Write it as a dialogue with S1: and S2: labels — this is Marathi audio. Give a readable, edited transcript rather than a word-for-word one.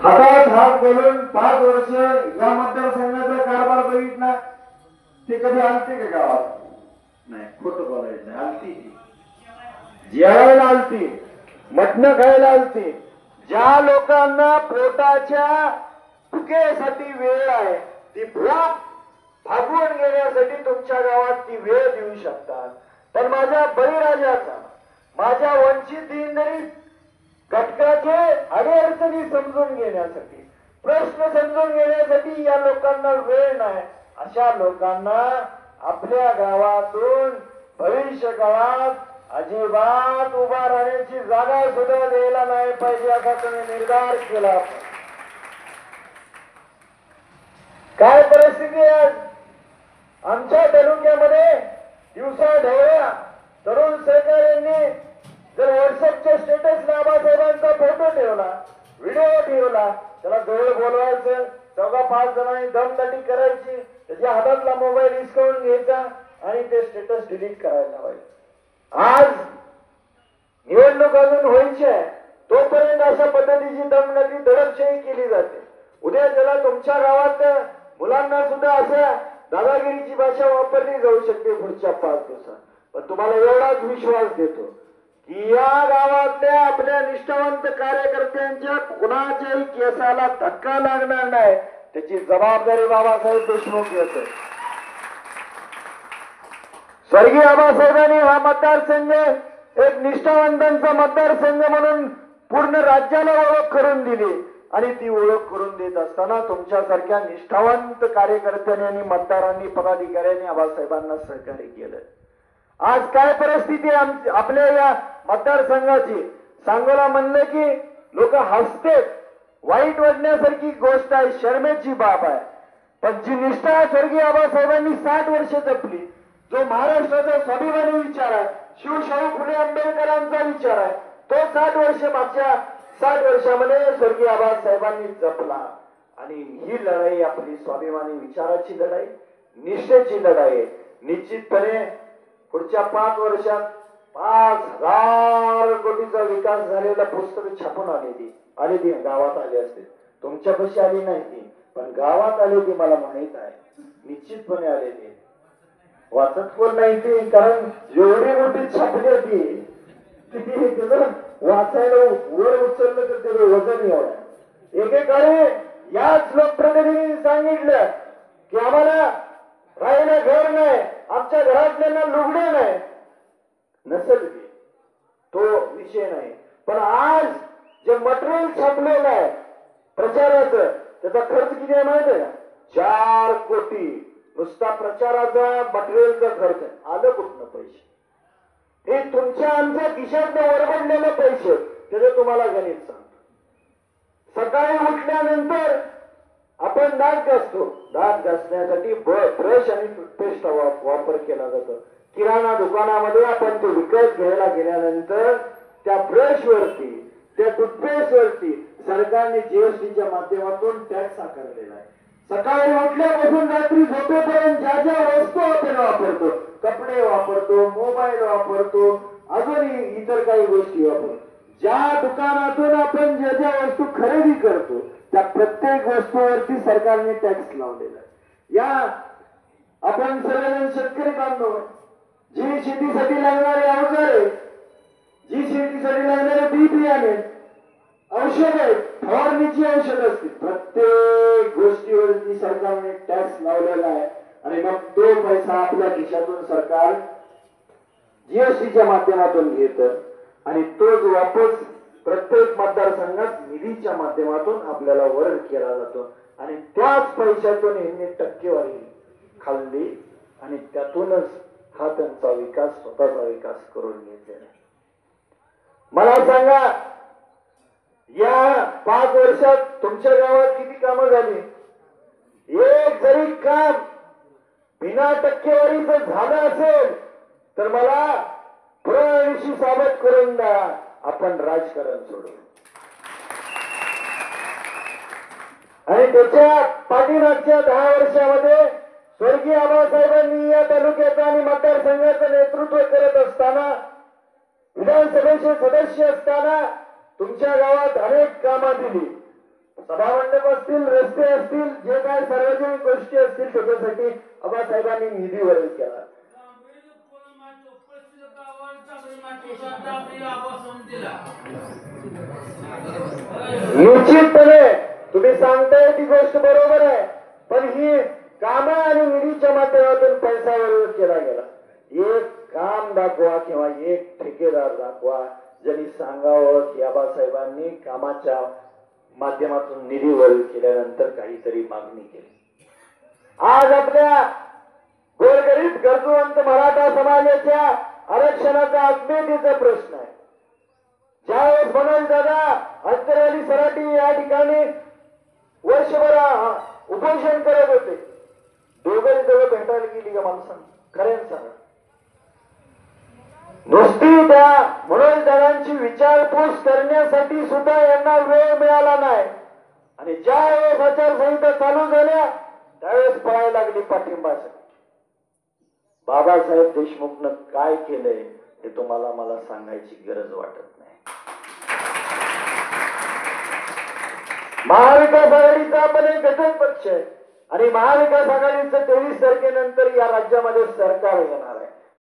S1: हातात हात घालून 5 वर्ष या मतदारसंघाचा कारभार बघितला ते कधी आलते का गावात? नाही, खोटं बोलायचं नाही. आलती, जेवायला आलती, मटणं खायला आलती. ज्या लोकांना पोटाच्या भुकेसाठी वेळ आहे ती भूक भागवून घेण्यासाठी तुमच्या गावात ती वेळ देऊ शकतात. पण माझ्या बळीराजाचा, माझ्या वंचित दीनदलित घटकाचे अडीअडचणी समजून घेण्यासाठी, प्रश्न समजून घेण्यासाठी या लोकांना वेळ नाही. अशा लोकांना आपल्या गावातून भविष्य काळात अजिबात उभा राहण्याची जागा सुद्धा द्यायला नाही पाहिजे असा तुम्ही निर्धार केला. काय परिस्थिती आहे आमच्या तालुक्यामध्ये? दिवसा ढवळ्या तरुण सहकाऱ्यांनी जर व्हॉट्सअपच्या स्टेटसला आबासाहेबांचा फोटो ठेवला, व्हिडिओ ठेवला, त्याला जवळ बोलवायचं, 4-5 जणांनी दमदाटी करायची, त्याच्या हातातला मोबाईल हिसकावून घ्यायचा आणि ते स्टेटस डिलीट करायला लावायचं. आज निवडणूक अजून व्हायची आहे, तोपर्यंत अशा पद्धतीची दमदाटी दडपशाही केली जाते. उद्या त्याला तुमच्या गावात मुलांना सुद्धा अशा दादागिरीची भाषा वापरली जाऊ शकते पुढच्या 5 दिवसात. पण तुम्हाला एवढाच विश्वास देतो की या गावातल्या आपल्या निष्ठावंत कार्यकर्त्यांच्या कुणाच्याही केसाला धक्का लागणार नाही, त्याची जबाबदारी बाबासाहेब देशमुख घेत. स्वर्गीय आबासाहेबांनी हा मतदारसंघ एक निष्ठावंतांचा मतदारसंघ म्हणून पूर्ण राज्याला ओळख करून दिली आणि ती ओळख करून देत असताना तुमच्यासारख्या निष्ठावंत कार्यकर्त्यांनी आणि मतदारांनी, पदाधिकाऱ्यांनी आबासाहेबांना सहकार्य केलं. आज काय परिस्थिती आहे आपल्या या मतदारसंघाची? सांगोला म्हणलं की लोक हसतात, वाईट वाटण्यासारखी गोष्ट आहे, शर्मेची बाब आहे. पण जी निष्ठा स्वर्गीय आबासाहेबांनी 60 वर्ष जपली, जो महाराष्ट्राचा स्वाभिमानी विचार आहे, शिवशाहू फुले आंबेडकरांचा विचार आहे, तो 60 वर्ष मागच्या 60 वर्षामध्ये स्वर्गीय आबासाहेबांनी जपला. आणि ही लढाई आपली स्वाभिमानी विचाराची लढाई, निष्ठेची लढाई. निश्चितपणे पुढच्या 5 वर्षात 5,000 कोटीचा विकास झालेला पुस्तक छापून आली ती गावात आली असते. तुमच्यापाशी आली नाही ती, पण गावात आली ती मला माहित आहे. निश्चितपणे आले ती, वाचत कोण नाही ती, कारण एवढी मोठी छापली होती वाचायला वर उचललं तर त्याचं वजन एवढं. एकेकाळी याच लोकप्रतिनिधींनी सांगितलं की आम्हाला राहायला घर नाही, आमच्या घरातल्यांना लुगडे नाही. नसेल तो विषय नाही, पण आज जे मटेरियल छापलेलं आहे प्रचाराचं, त्याचा खर्च किती आहे माहिती आहे का? 4 कोटी नुसता प्रचाराचा मटेरियलचा खर्च. आलं कुठनं पैसे? हे तुमच्या आमच्या खिशात वरबडलेले पैसे, त्याचं तुम्हाला गणित सांगतो. सकाळी उठल्यानंतर आपण दात घासतो, दात घासण्यासाठी ब्रश आणि टूथपेस्ट वापर केला जातो. किराणा दुकानामध्ये आपण ते विकत घ्यायला गेल्यानंतर त्या ब्रश वरती, त्या टूथपेस्ट वरती सरकारने जीएसटीच्या माध्यमातून टॅक्स आकारलेला आहे. सकाळी उठल्यापासून रात्री झोपेपर्यंत ज्या ज्या वस्तू आपण वापरतो, कपडे वापरतो, मोबाईल वापरतो, अजूनही इतर काही गोष्टी वापरतो, ज्या दुकानातून आपण ज्या ज्या वस्तू खरेदी करतो त्या प्रत्येक वस्तूवरती सरकारने टॅक्स लावलेला आहे. या आपण सर्वजण शेतकरी बांधव, जी शेतीसाठी लागणारे अवजारे, जी शेतीसाठी लागणारे बी बियाणे, औषधे, फवारणीची औषध असतील, प्रत्येक गोष्टीवरती सरकारने टॅक्स लावलेला आहे. आणि मग तो पैसा आपल्या खिशातून सरकार जीएसटीच्या माध्यमातून घेत आणि तोच वापस प्रत्येक मतदारसंघात निधीच्या माध्यमातून आपल्याला वर्ग केला जातो. आणि त्याच पैशातून यांनी टक्केवारी खाल्ली आणि त्यातूनच हा त्यांचा विकास, स्वतःचा विकास करून घेतलेला. मला सांगा, या 5 वर्षात तुमच्या गावात किती कामं झाली? एक जरी काम बिना टक्केवारीचं झालं असेल तर मला पुराणशी साबत करून द्या, आपण राजकारण सोडू. आणि त्याच्या पाठीमागच्या 10 वर्षामध्ये स्वर्गीय आबासाहेबांनी या तालुक्याचं आणि मतदारसंघाचं नेतृत्व करत असताना, विधानसभेचे सदस्य असताना तुमच्या गावात अनेक कामं दिली. सभामंडप असतील, रस्ते असतील, जे काय सार्वजनिक गोष्टी असतील त्याच्यासाठी आबासाहेबांनी निधी वर्ग केला. निश्चितपणे तुम्ही सांगताय ती गोष्ट बरोबर आहे, पण ही कामं आणि निधीच्या माध्यमातून पैसा वर्ग केला गेला. एक काम दाखवा किंवा एक ठेकेदार दाखवा ज्यांनी सांगावं की आबासाहेबांनी कामाच्या माध्यमातून निधी वर्ग केल्यानंतर काहीतरी मागणी केली. आज आपल्या गोरगरीब गरजूवंत मराठा समाजाच्या आरक्षणाचा अस्मितेचा प्रश्न आहे. ज्यावेळेस मनोज दादा अंतरवाली सराटी या ठिकाणी वर्षभर उपोषण करत होते, दोघं भेटायला गेली का मला सांग, खऱ्यानं सांगा. नुसती त्या मनोज दादांची विचारपूस करण्यासाठी सुद्धा यांना वेळ मिळाला नाही. आणि ज्या वेळेस आचारसंहिता चालू झाल्या त्यावेळेस पळायला लागली पाठिंबासाठी. बाबासाहेब देशमुखनं काय केलंय हे तुम्हाला मला सांगायची गरज वाटत नाही. महाविकास आघाडीचा आपण एक घटक पक्ष आहे आणि महाविकास आघाडीचं 23 तारखेनंतर या राज्यामध्ये सरकार येणार आहे.